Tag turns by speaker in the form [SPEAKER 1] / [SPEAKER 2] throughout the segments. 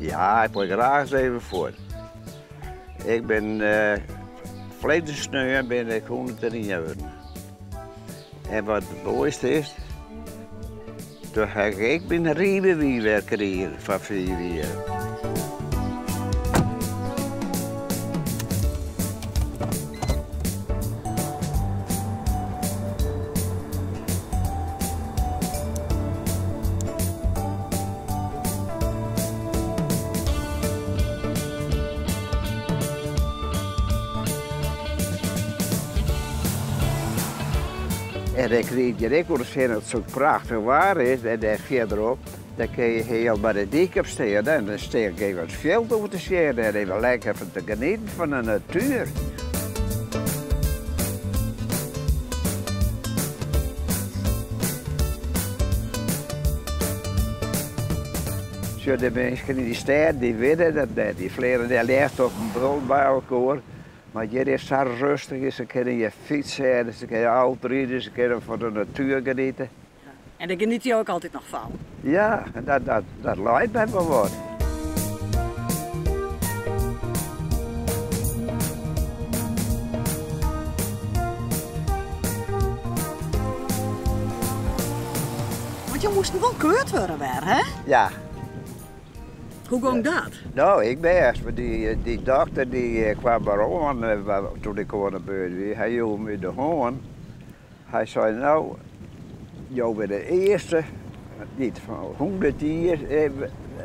[SPEAKER 1] Ja, ik wil graag eens even voor. Ik ben verleden sneu ben ik 103 jaar. En wat het mooiste is, toen heb ik mijn riemenwiewerker hier van 4 jaar. En dan kreeg je ook zien dat het zo prachtig waar is. En dan verderop, dan kun je heel bij de dik op staan. En dan sta je even het veld over te zien en even lekker even te genieten van de natuur. Zo de mensen in die stad, die weten dat niet. Die vliegen daar ligt op een brul bij elkaar. Maar hier is zo rustig, ze kunnen je fietsen, ze kunnen autorijden, ze kunnen van de natuur genieten.
[SPEAKER 2] En daar geniet je ook altijd nog van?
[SPEAKER 1] Ja, dat lijkt mij wel wat.
[SPEAKER 2] Want je moest wel keurd worden weer, hè?
[SPEAKER 1] Ja.
[SPEAKER 2] Hoe ging dat?
[SPEAKER 1] Nou, ik ben eerst, maar die dokter die kwam maar aan toen ik aan de beurt was. Hij hield me de hoorn. Hij zei, nou, jij bent de eerste, niet van 100 jaar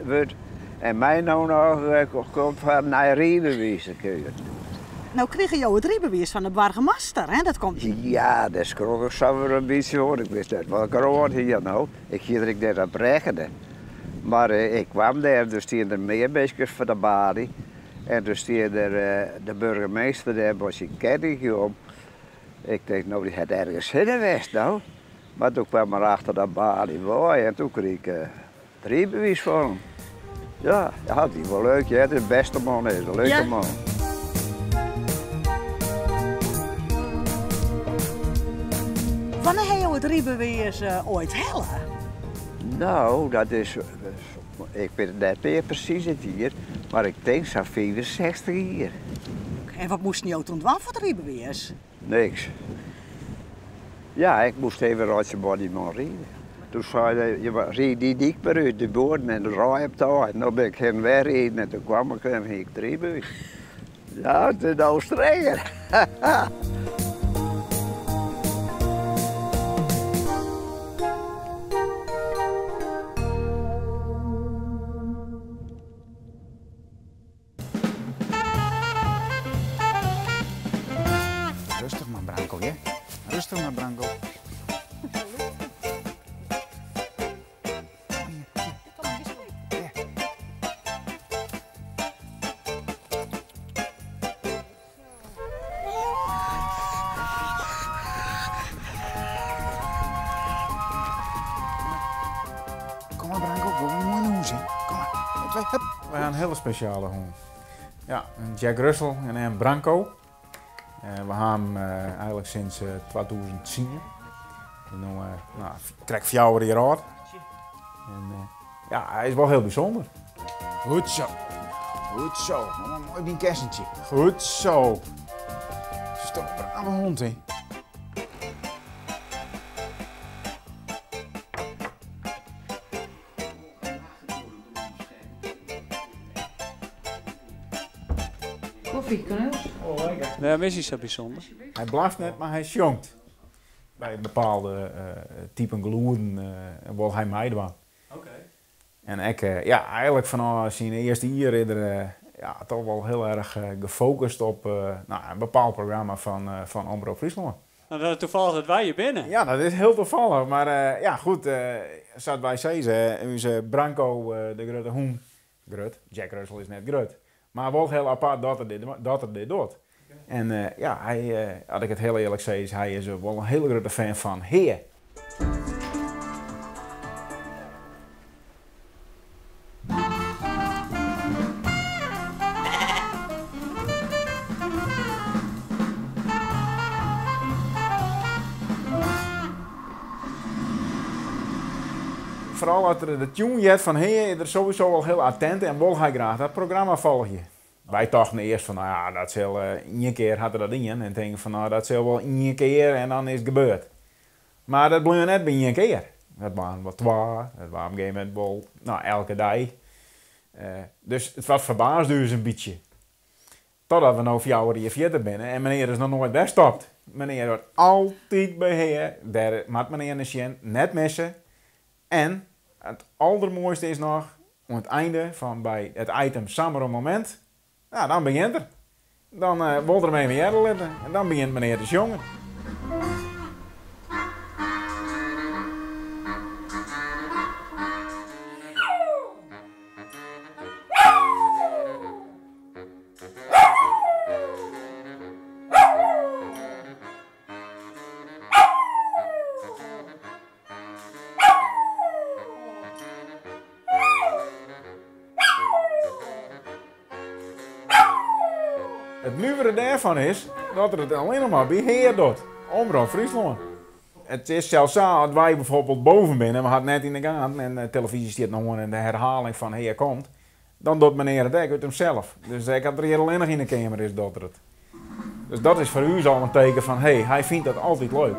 [SPEAKER 1] wordt, en mij nou nog komt van naar Riemenwezen kun.
[SPEAKER 2] Nou kreeg je jou het rijbewijs van de burgemeester, hè? Dat komt.
[SPEAKER 1] Ja, dat schrok ik zo weer een beetje hoor. Ik wist net wel gewoon hier nou. Ik ging er net aan brengen. Maar ik kwam daar, dus die er meer beestjes van de balie. En dus die de burgemeester daar was ik kenning om. Ik dacht, nou die had ergens zin geweest nou. Maar toen kwam er achter de balie bij en toen kreeg ik het rijbewijs van hem. Ja, die was leuk, ja, de beste man is, een leuke man.
[SPEAKER 2] Wanneer heb je het rijbewijs ooit hellen?
[SPEAKER 1] Nou, dat is, ik weet het net meer precies het hier, maar ik denk zo'n 64 hier.
[SPEAKER 2] En wat moest je toen doen voor het rijbewijs?
[SPEAKER 1] Niks. Ja, ik moest even uit zijn bodyman rijden. Toen zei hij, je rijd die dik maar uit de boorden en rij op de en dan ben ik geen wegrijden en toen kwam ik en ging ik het rijbewijs. Ja, het is nou strenger.
[SPEAKER 3] Rustig maar, Branko, ja? Rustig maar, Branko. Kom maar, Branko, we gaan mooi naar huis, hè? Kom maar, 1, 2, hup. We gaan een hele speciale hond. Ja, een Jack Russell en een Branko. We hebben hem eigenlijk sinds 2010. Nu trek 4 jaar oud. En ja, hij is wel heel bijzonder. Goed zo. Goed zo. Mama, mooi bij een kersentje. Goed zo. Het is toch een brave hond, hè?
[SPEAKER 4] Koffie, Cornelis?
[SPEAKER 5] Oh, lekker. Nee, is niet zo bijzonder.
[SPEAKER 3] Hij blaft net, maar hij jongt. Bij een bepaalde type gloeden wil hij mij doen.
[SPEAKER 5] Oké.
[SPEAKER 3] En ik, ja, eigenlijk vanaf zijn eerste jaar is er ja, toch wel heel erg gefocust op een bepaald programma van Omroep Friesland.
[SPEAKER 5] Nou, dat is toevallig dat wij hier binnen.
[SPEAKER 3] Ja, dat is heel toevallig. Maar ja, goed, zoals wij zeggen, onze Branko, de grote hoen, grut, Jack Russell is net grut. Maar wel heel apart dat er dit doet. En ja, hij, als ik het heel eerlijk zeg, hij is wel een hele grote fan van Heer. vooral als er de tune jet van hey, er sowieso wel heel attent en wil hij graag dat programma volgen. Wij dachten eerst van, nou ja, dat zal één keer hadden dat in. En denken van, nou, dat zal wel één keer en dan is het gebeurd. Maar dat bleef net bij één keer. Dat waren wel twee, dat waren op een gegeven moment wel, nou, elke dag. Dus het was verbaasd dus een beetje. Totdat we nou 4 jaar verder binnen en meneer is nog nooit weggestopt. Meneer wordt altijd beheer, daar moet meneer Nation net missen. En het allermooiste is nog, aan het einde van bij het item Samen een moment, nou, dan begint er. Dan wordt er mee met letten en dan begint meneer te jongen. Het nieuwere daarvan is dat er het alleen nog maar beheer doet. Omroep Friesland. Het is zelfs zo, als wij bijvoorbeeld boven binnen, we hadden net in de gaten en de televisie stiet nog in de herhaling van hij komt. Dan doet meneer het uit hemzelf. Dus ik had er hier alleen nog in de kamer is dat het. Dus dat is voor u al een teken van hey, hij vindt dat altijd leuk.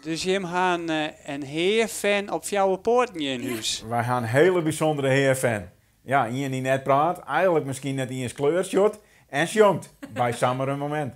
[SPEAKER 5] Dus je gaan een heer-fan op jouw poorten in huis.
[SPEAKER 3] Wij gaan een hele bijzondere heer-fan. Ja, iemand die net praat, eigenlijk misschien net in zijn kleurshot en jongt bij Samen een moment.